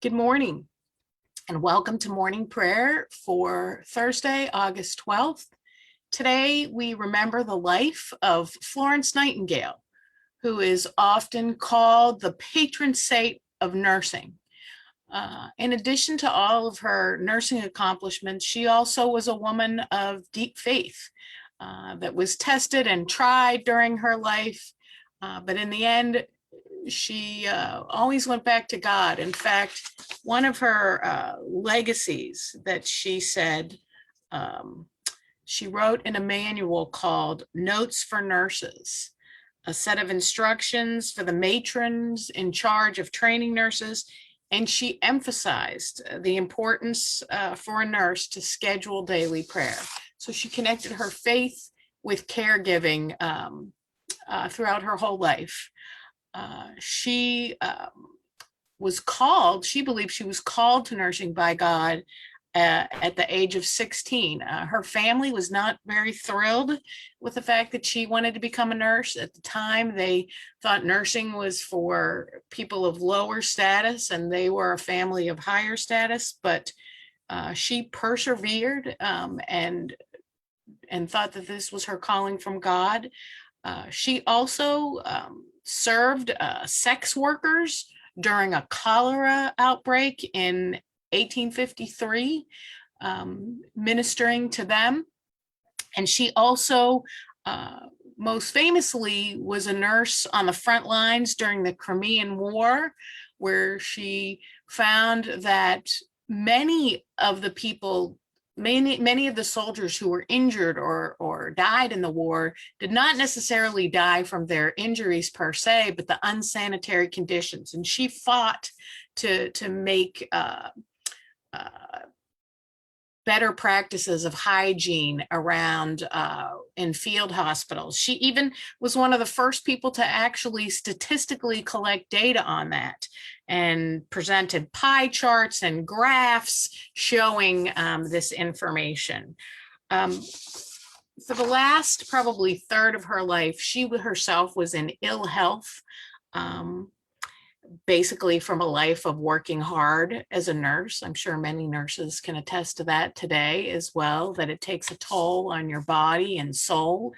Good morning and welcome to morning prayer for Thursday, August 12th. Today we remember the life of Florence Nightingale, who is often called the patron saint of nursing. In addition to all of her nursing accomplishments, she also was a woman of deep faith that was tested and tried during her life, but in the end, she always went back to God. In fact, one of her legacies that she said, she wrote in a manual called Notes for Nurses, a set of instructions for the matrons in charge of training nurses. And she emphasized the importance for a nurse to schedule daily prayer. So she connected her faith with caregiving throughout her whole life. She believed she was called to nursing by God at the age of 16. Her family was not very thrilled with the fact that she wanted to become a nurse. At the time, they thought nursing was for people of lower status and they were a family of higher status, but she persevered and thought that this was her calling from God. She also served sex workers during a cholera outbreak in 1853, ministering to them. And she also most famously was a nurse on the front lines during the Crimean War, where she found that many of the soldiers who were injured or died in the war did not necessarily die from their injuries per se, but the unsanitary conditions. And she fought to make better practices of hygiene around in field hospitals. She even was one of the first people to actually statistically collect data on that and presented pie charts and graphs showing this information. For the last probably third of her life, she herself was in ill health, basically from a life of working hard as a nurse. I'm sure many nurses can attest to that today as well, that it takes a toll on your body and soul.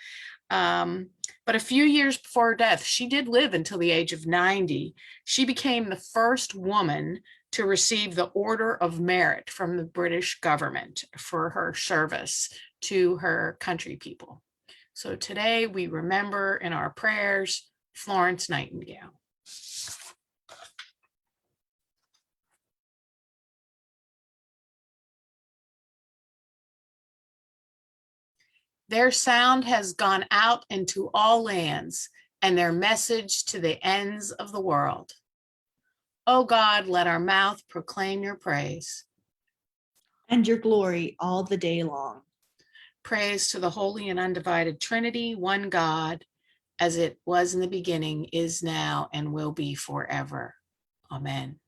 But a few years before her death, she did live until the age of 90. She became the first woman to receive the Order of Merit from the British government for her service to her country people. So today we remember in our prayers Florence Nightingale. Their sound has gone out into all lands, and their message to the ends of the world. O God, let our mouth proclaim your praise. And your glory all the day long. Praise to the Holy and Undivided Trinity, one God, as it was in the beginning, is now, and will be forever. Amen.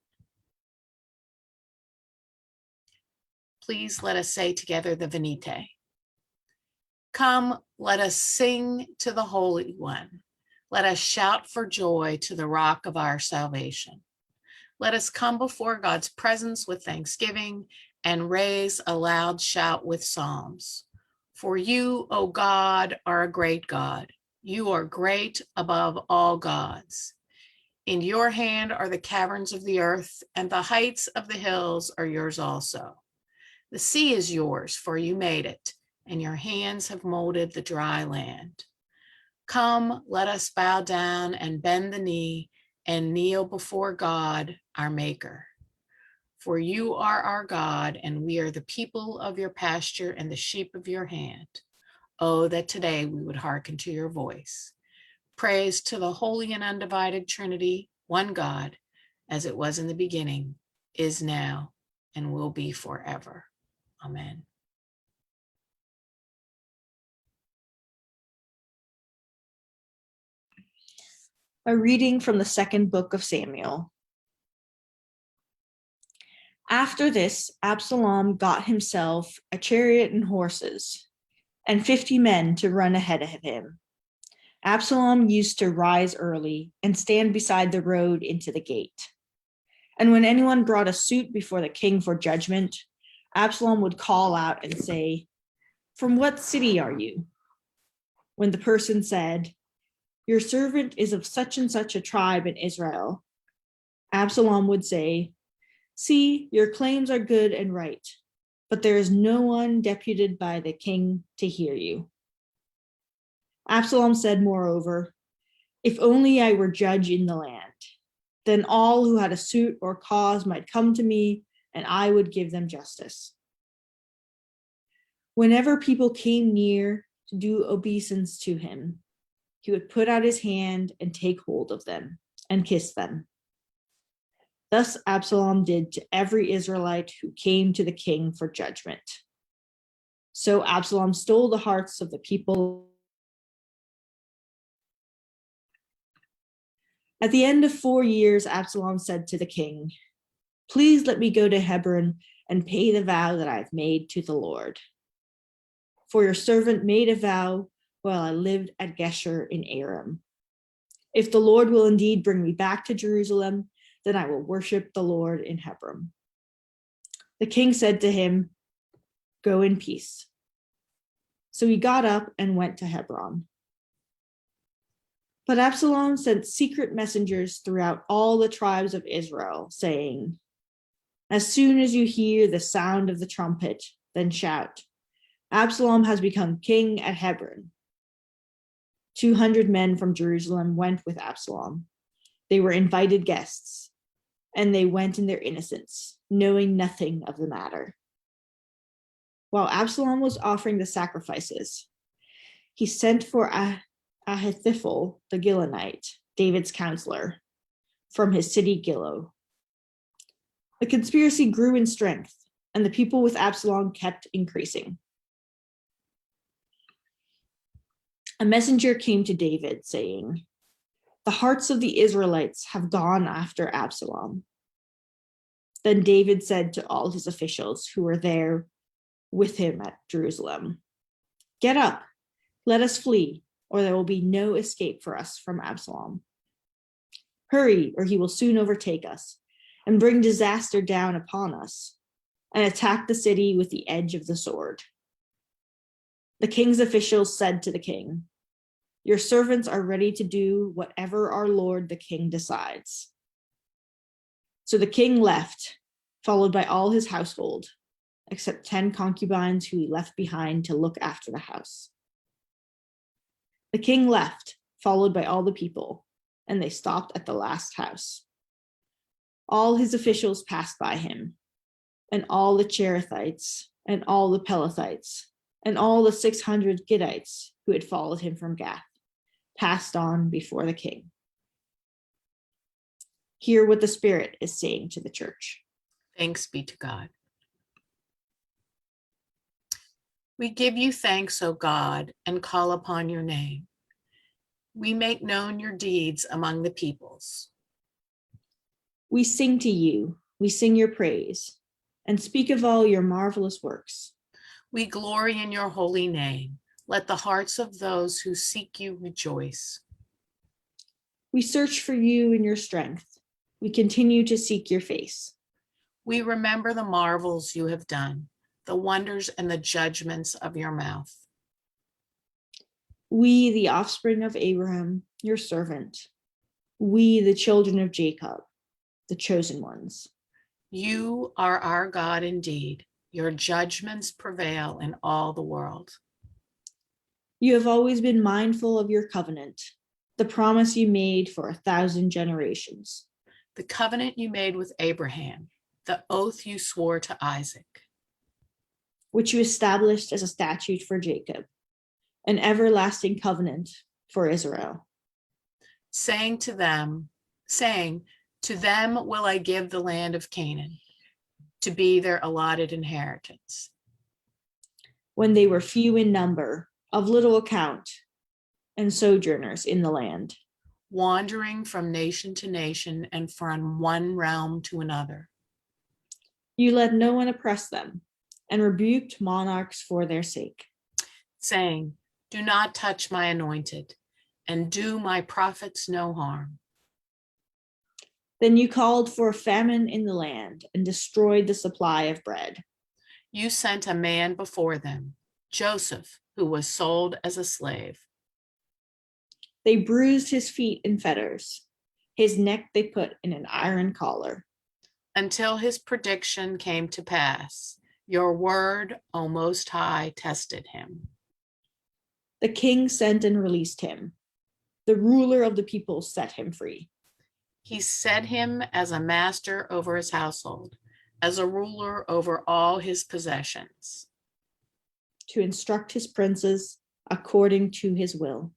Please let us say together the Venite. Come, let us sing to the Holy One. Let us shout for joy to the rock of our salvation. Let us come before God's presence with thanksgiving and raise a loud shout with psalms. For you, O God, are a great God. You are great above all gods. In your hand are the caverns of the earth, and the heights of the hills are yours also. The sea is yours, for you made it, and your hands have molded the dry land. Come, let us bow down and bend the knee and kneel before God, our Maker. For you are our God, and we are the people of your pasture and the sheep of your hand. Oh, that today we would hearken to your voice. Praise to the Holy and Undivided Trinity, one God, as it was in the beginning, is now, and will be forever. Amen. A reading from the second book of Samuel. After this, Absalom got himself a chariot and horses, and 50 men to run ahead of him. Absalom used to rise early and stand beside the road into the gate. And when anyone brought a suit before the king for judgment, Absalom would call out and say, "From what city are you?" When the person said, "Your servant is of such and such a tribe in Israel," Absalom would say, "See, your claims are good and right, but there is no one deputed by the king to hear you." Absalom said, moreover, "If only I were judge in the land, then all who had a suit or cause might come to me, and I would give them justice." Whenever people came near to do obeisance to him, he would put out his hand and take hold of them and kiss them. Thus Absalom did to every Israelite who came to the king for judgment. So Absalom stole the hearts of the people. At the end of 4 years, Absalom said to the king, "Please let me go to Hebron and pay the vow that I have made to the Lord. For your servant made a vow while I lived at Geshur in Aram. If the Lord will indeed bring me back to Jerusalem, then I will worship the Lord in Hebron." The king said to him, "Go in peace." So he got up and went to Hebron. But Absalom sent secret messengers throughout all the tribes of Israel, saying, "As soon as you hear the sound of the trumpet, then shout, 'Absalom has become king at Hebron.'" 200 men from Jerusalem went with Absalom. They were invited guests, and they went in their innocence, knowing nothing of the matter. While Absalom was offering the sacrifices, he sent for Ahithophel the Gilonite, David's counselor, from his city Gilo. The conspiracy grew in strength, and the people with Absalom kept increasing. A messenger came to David, saying, "The hearts of the Israelites have gone after Absalom." Then David said to all his officials who were there with him at Jerusalem, "Get up, let us flee, or there will be no escape for us from Absalom. Hurry, or he will soon overtake us and bring disaster down upon us and attack the city with the edge of the sword." The king's officials said to the king, "Your servants are ready to do whatever our lord the king decides." So the king left, followed by all his household, except 10 concubines who he left behind to look after the house. The king left, followed by all the people, and they stopped at the last house. All his officials passed by him, and all the Cherethites, and all the Pelethites, and all the 600 Gittites who had followed him from Gath passed on before the king. Hear what the Spirit is saying to the church. Thanks be to God. We give you thanks, O God, and call upon your name. We make known your deeds among the peoples. We sing to you, we sing your praise, and speak of all your marvelous works. We glory in your holy name. Let the hearts of those who seek you rejoice. We search for you in your strength. We continue to seek your face. We remember the marvels you have done, the wonders and the judgments of your mouth. We, the offspring of Abraham, your servant, we, the children of Jacob, the chosen ones. You are our God indeed. Your judgments prevail in all the world. You have always been mindful of your covenant, the promise you made for 1,000 generations. The covenant you made with Abraham, the oath you swore to Isaac, which you established as a statute for Jacob, an everlasting covenant for Israel. saying, to them will I give the land of Canaan to be their allotted inheritance. When they were few in number, of little account, and sojourners in the land, wandering from nation to nation and from one realm to another. You let no one oppress them, and rebuked monarchs for their sake, saying, do not touch my anointed, and do my prophets no harm. Then you called for a famine in the land and destroyed the supply of bread. You sent a man before them, Joseph, who was sold as a slave. They bruised his feet in fetters. His neck they put in an iron collar. Until his prediction came to pass, your word, O Most High, tested him. The king sent and released him. The ruler of the people set him free. He set him as a master over his household, as a ruler over all his possessions, to instruct his princes according to his will.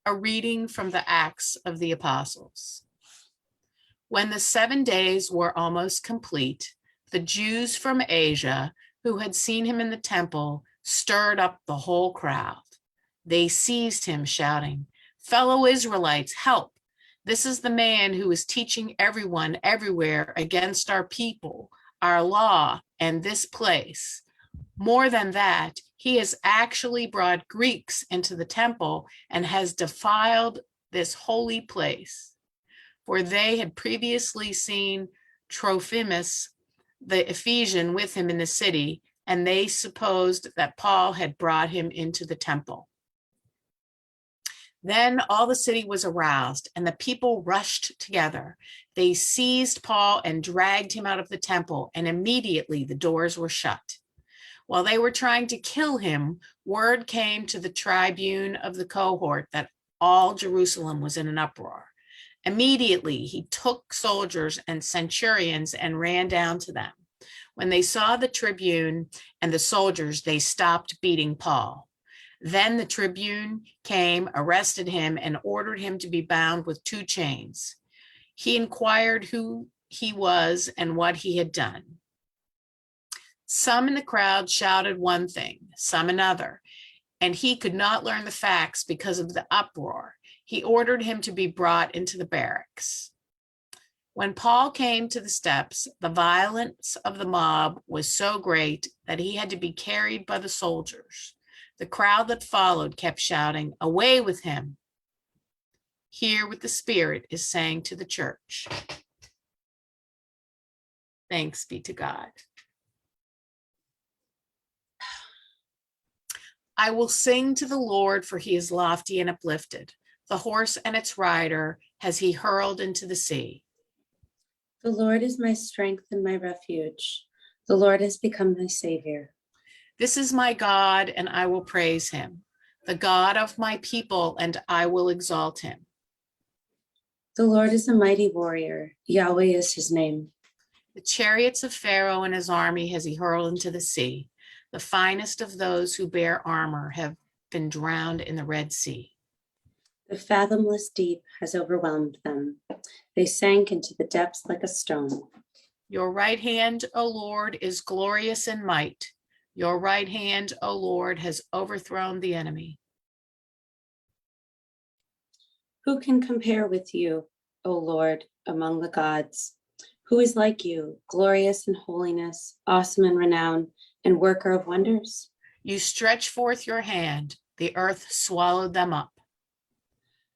A reading from the Acts of the Apostles. When the 7 days were almost complete, the Jews from Asia who had seen him in the temple stirred up the whole crowd. They seized him, shouting, "Fellow Israelites, help! This is the man who is teaching everyone everywhere against our people, our law, and this place. More than that, he has actually brought Greeks into the temple and has defiled this holy place." For they had previously seen Trophimus, the Ephesian, with him in the city, and they supposed that Paul had brought him into the temple. Then all the city was aroused, and the people rushed together. They seized Paul and dragged him out of the temple, and immediately the doors were shut. While they were trying to kill him, word came to the tribune of the cohort that all Jerusalem was in an uproar. Immediately he took soldiers and centurions and ran down to them. When they saw the tribune and the soldiers, they stopped beating Paul. Then the tribune came, arrested him, and ordered him to be bound with 2 chains. He inquired who he was and what he had done. Some in the crowd shouted one thing, some another, and he could not learn the facts because of the uproar. He ordered him to be brought into the barracks. When Paul came to the steps, the violence of the mob was so great that he had to be carried by the soldiers. The crowd that followed kept shouting, "Away with him!" Hear what the Spirit is saying to the church. Thanks be to God. I will sing to the Lord, for he is lofty and uplifted. The horse and its rider has he hurled into the sea. The Lord is my strength and my refuge. The Lord has become my savior. This is my God, and I will praise him, the God of my people, and I will exalt him. The Lord is a mighty warrior. Yahweh is his name. The chariots of Pharaoh and his army has he hurled into the sea. The finest of those who bear armor have been drowned in the Red Sea. The fathomless deep has overwhelmed them. They sank into the depths like a stone. Your right hand, O Lord, is glorious in might. Your right hand, O Lord, has overthrown the enemy. Who can compare with you, O Lord, among the gods? Who is like you, glorious in holiness, awesome in renown, and worker of wonders? You stretch forth your hand, the earth swallowed them up.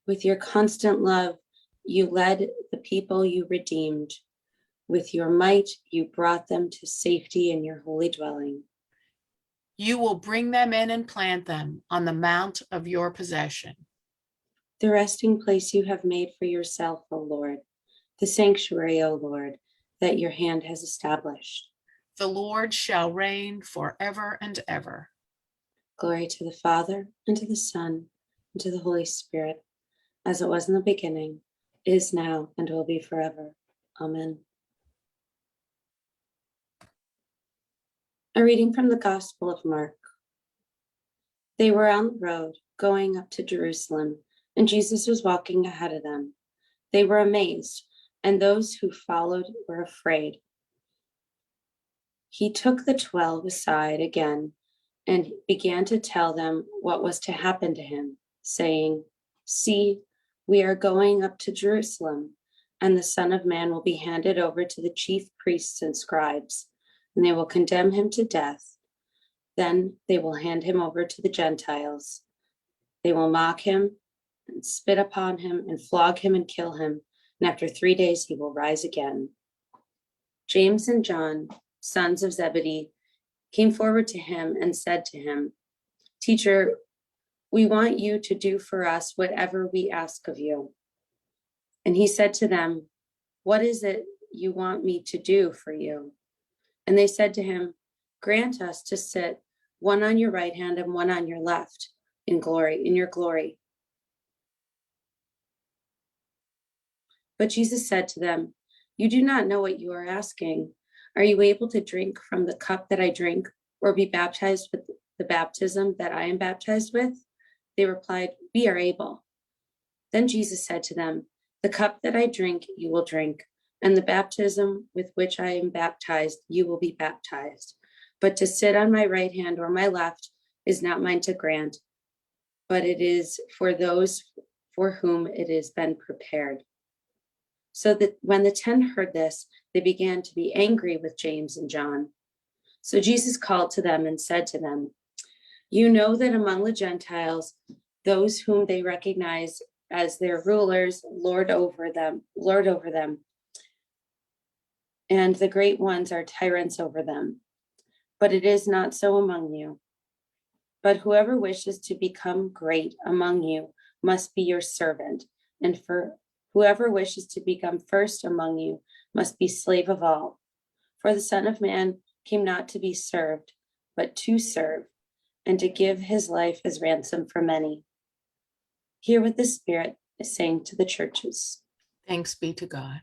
With your constant love, you led the people you redeemed. With your might, you brought them to safety in your holy dwelling. You will bring them in and plant them on the mount of your possession. The resting place you have made for yourself, O Lord, the sanctuary, O Lord, that your hand has established. The Lord shall reign forever and ever. Glory to the Father, and to the Son, and to the Holy Spirit, as it was in the beginning, is now, and will be forever. Amen. A reading from the Gospel of Mark. They were on the road going up to Jerusalem, and Jesus was walking ahead of them. They were amazed, and those who followed were afraid. He took the 12 aside again and began to tell them what was to happen to him, saying, "See, we are going up to Jerusalem, and the Son of Man will be handed over to the chief priests and scribes, and they will condemn him to death. Then they will hand him over to the Gentiles They will mock him and spit upon him and flog him and kill him. And after 3 days, he will rise again. James and John, sons of Zebedee, came forward to him and said to him, Teacher, we want you to do for us whatever we ask of you. And he said to them, What is it you want me to do for you? And they said to him, Grant us to sit one on your right hand and one on your left in your glory. But Jesus said to them, You do not know what you are asking. Are you able to drink from the cup that I drink, or be baptized with the baptism that I am baptized with? They replied, We are able. Then Jesus said to them, The cup that I drink, you will drink, and the baptism with which I am baptized, you will be baptized. But to sit on my right hand or my left is not mine to grant, but it is for those for whom it has been prepared. So that when the 10 heard this, they began to be angry with James and John. So Jesus called to them and said to them, You know that among the Gentiles, those whom they recognize as their rulers lord over them, and the great ones are tyrants over them. But it is not so among you. But whoever wishes to become great among you must be your servant, and for whoever wishes to become first among you must be slave of all. For the Son of Man came not to be served, but to serve, and to give his life as ransom for many. Hear what the Spirit is saying to the churches. Thanks be to God.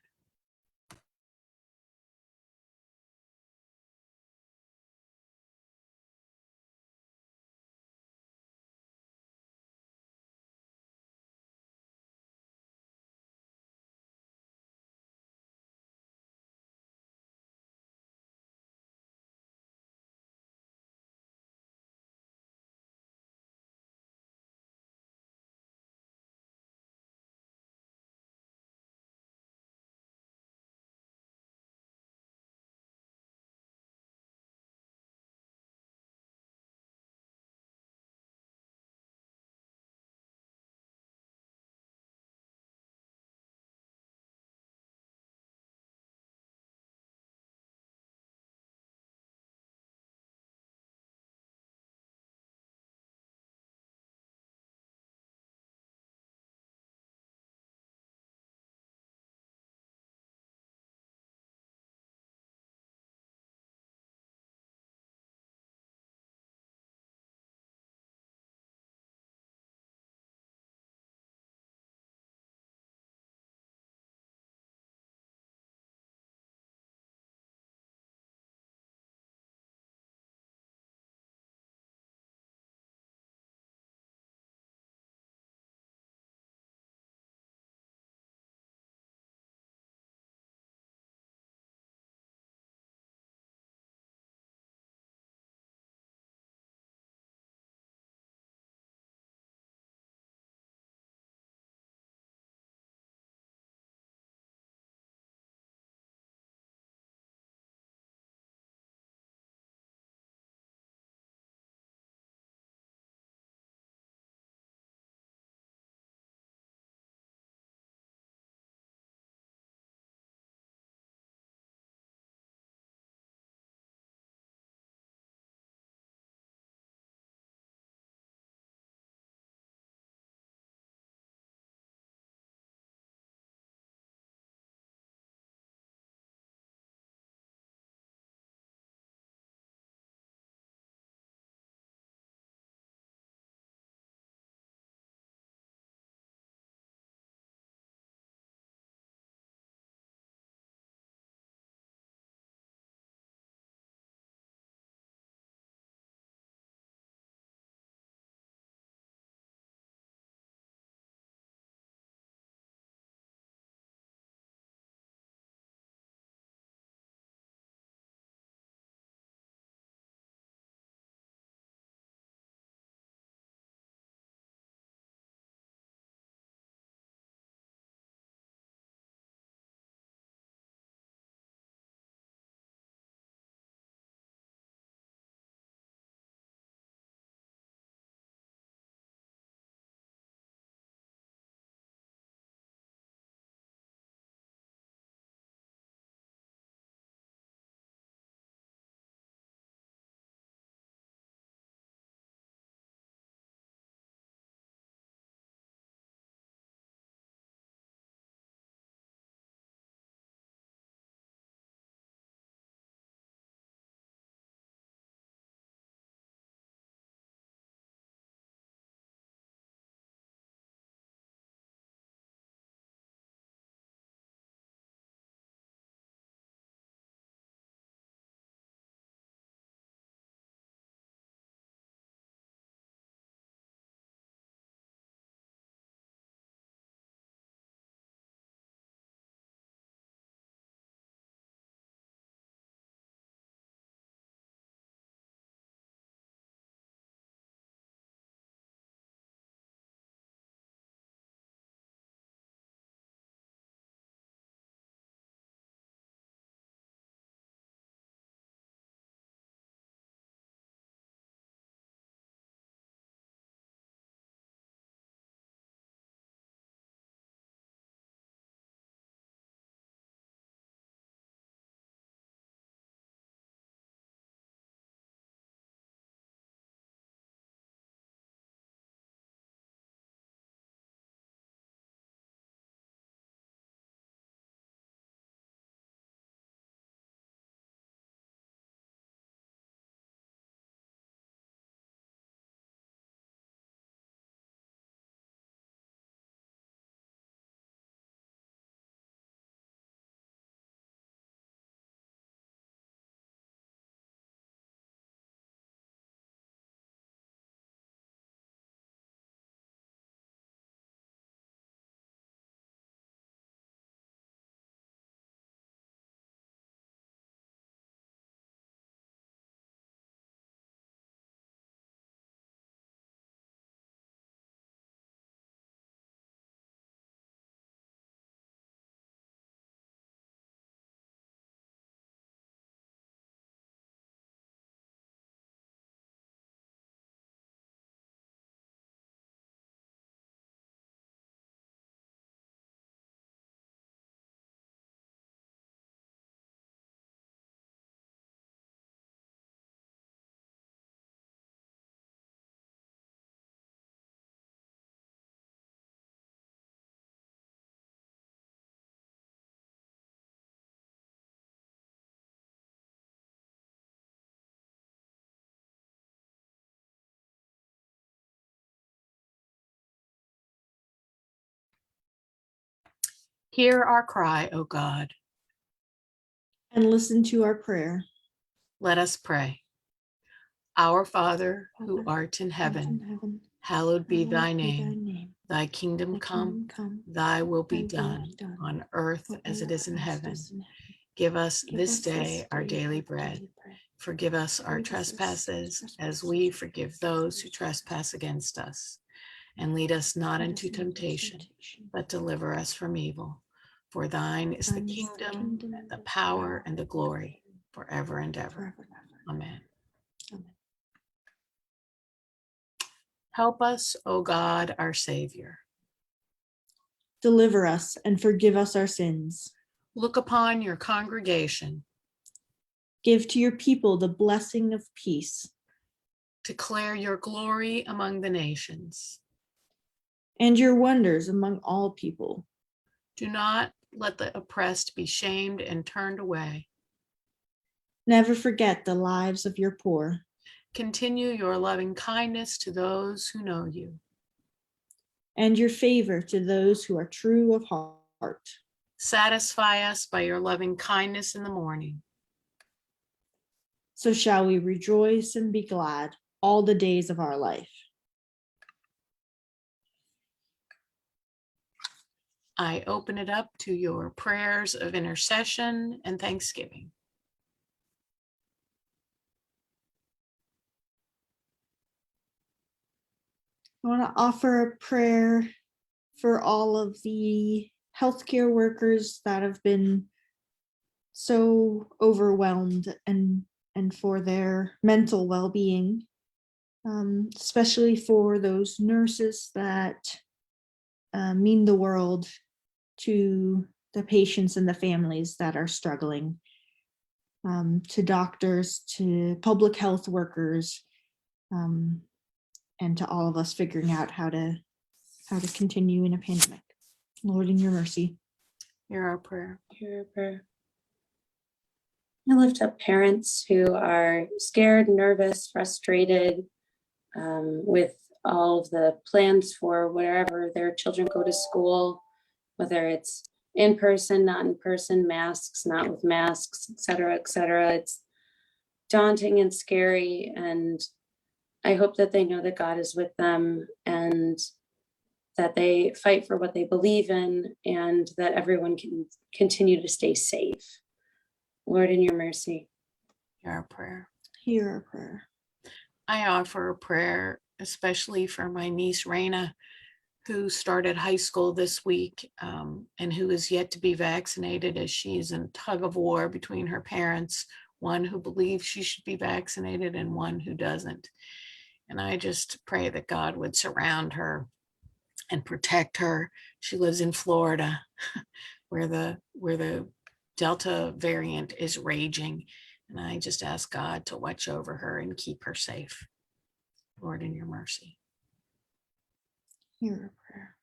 Hear our cry, O God. And listen to our prayer. Let us pray. Our Father, who Father, art in in heaven, heaven, hallowed be hallowed thy be name. Thy kingdom Thy come, kingdom come, thy will thy be will done be done on earth on as it earth is in as it heaven. is in heaven. Give us Give this us day our daily bread. daily bread. Forgive us our Forgive us our trespasses as trespasses, we forgive those who trespass against us. And lead us not Lead into us not into temptation, temptation, but deliver us from evil. For thine is the thine is the kingdom, kingdom, and the power, and the glory forever and ever. forever and ever. Amen. Amen. Help us, O God, our Savior. Deliver us and forgive us our sins. Look upon your congregation. Give to your people the blessing of peace, Declare your glory among the nations. and your wonders among all people. Do not let the oppressed be shamed and turned away. Never forget the lives of your poor. Continue your loving kindness to those who know you. And your favor to those who are true of heart. Satisfy us by your loving kindness in the morning. So shall we rejoice and be glad all the days of our life. I open it up to your prayers of intercession and thanksgiving. I want to offer a prayer for all of the healthcare workers that have been so overwhelmed and for their mental well-being, especially for those nurses that mean the world to the patients and the families that are struggling, to doctors, to public health workers, and to all of us figuring out how to continue in a pandemic. Lord, in your mercy. Hear our prayer. Hear our prayer. I lift up parents who are scared, nervous, frustrated with all of the plans for wherever their children go to school, whether it's in person, not in person, masks, not with masks, et cetera, et cetera. It's daunting and scary. And I hope that they know that God is with them and that they fight for what they believe in and that everyone can continue to stay safe. Lord, in your mercy. Hear our prayer. Hear our prayer. I offer a prayer, especially for my niece, Raina, who started high school this week and who is yet to be vaccinated, as she's in tug of war between her parents, one who believes she should be vaccinated and one who doesn't. And I just pray that God would surround her and protect her. She lives in Florida, where the Delta variant is raging. And I just ask God to watch over her and keep her safe. Lord, in your mercy. Hear our prayer.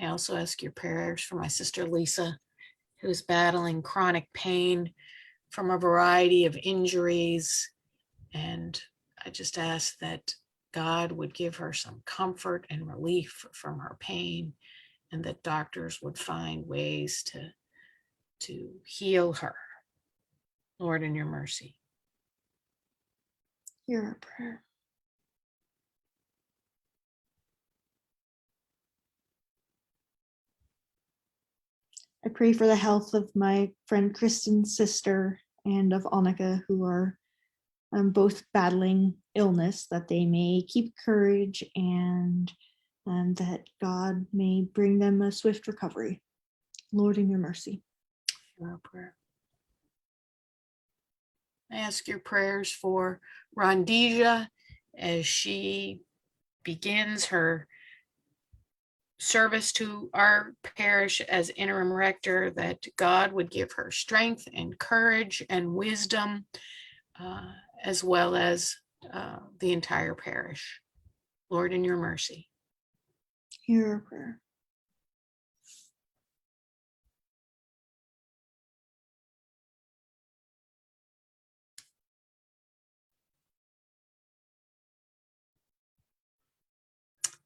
I also ask your prayers for my sister Lisa, who is battling chronic pain from a variety of injuries. And I just ask that God would give her some comfort and relief from her pain, and that doctors would find ways to heal her. Lord, in your mercy. Hear our prayer. I pray for the health of my friend Kristen's sister and of Annika, who are both battling illness, that they may keep courage and that God may bring them a swift recovery. Lord, in your mercy. Hear our prayer. I ask your prayers for Rondija as she begins her service to our parish as interim rector, that God would give her strength and courage and wisdom, as well as the entire parish. Lord, in your mercy. Hear our prayer.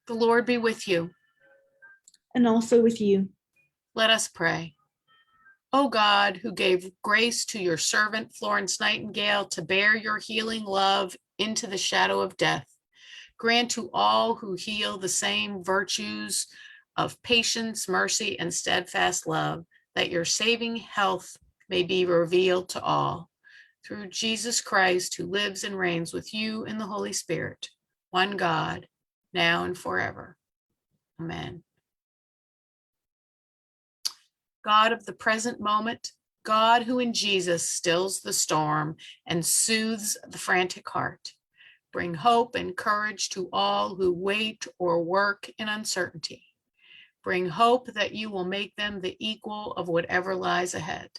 The Lord be with you. And also with you. Let us pray. O God, who gave grace to your servant Florence Nightingale to bear your healing love into the shadow of death, grant to all who heal the same virtues of patience, mercy, and steadfast love, that your saving health may be revealed to all. Through Jesus Christ, who lives and reigns with you in the Holy Spirit, one God, now and forever. Amen. God of the present moment, God who in Jesus stills the storm and soothes the frantic heart, bring hope and courage to all who wait or work in uncertainty. Bring hope that you will make them the equal of whatever lies ahead.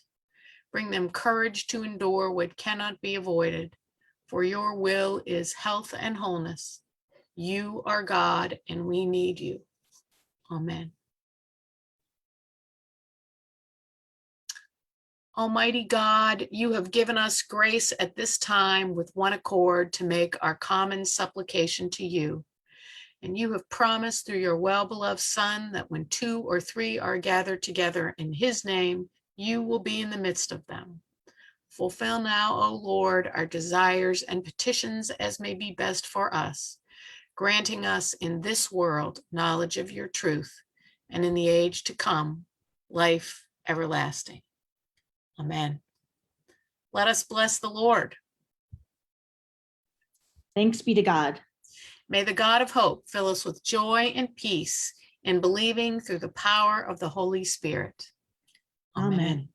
Bring them courage to endure what cannot be avoided, for your will is health and wholeness. You are God, and we need you. Amen. Almighty God, you have given us grace at this time with one accord to make our common supplication to you. And you have promised through your well-beloved Son that when 2 or 3 are gathered together in his name, you will be in the midst of them. Fulfill now, O Lord, our desires and petitions as may be best for us, granting us in this world knowledge of your truth, and in the age to come, life everlasting. Amen. Let us bless the Lord. Thanks be to God. May the God of hope fill us with joy and peace in believing through the power of the Holy Spirit. Amen. Amen.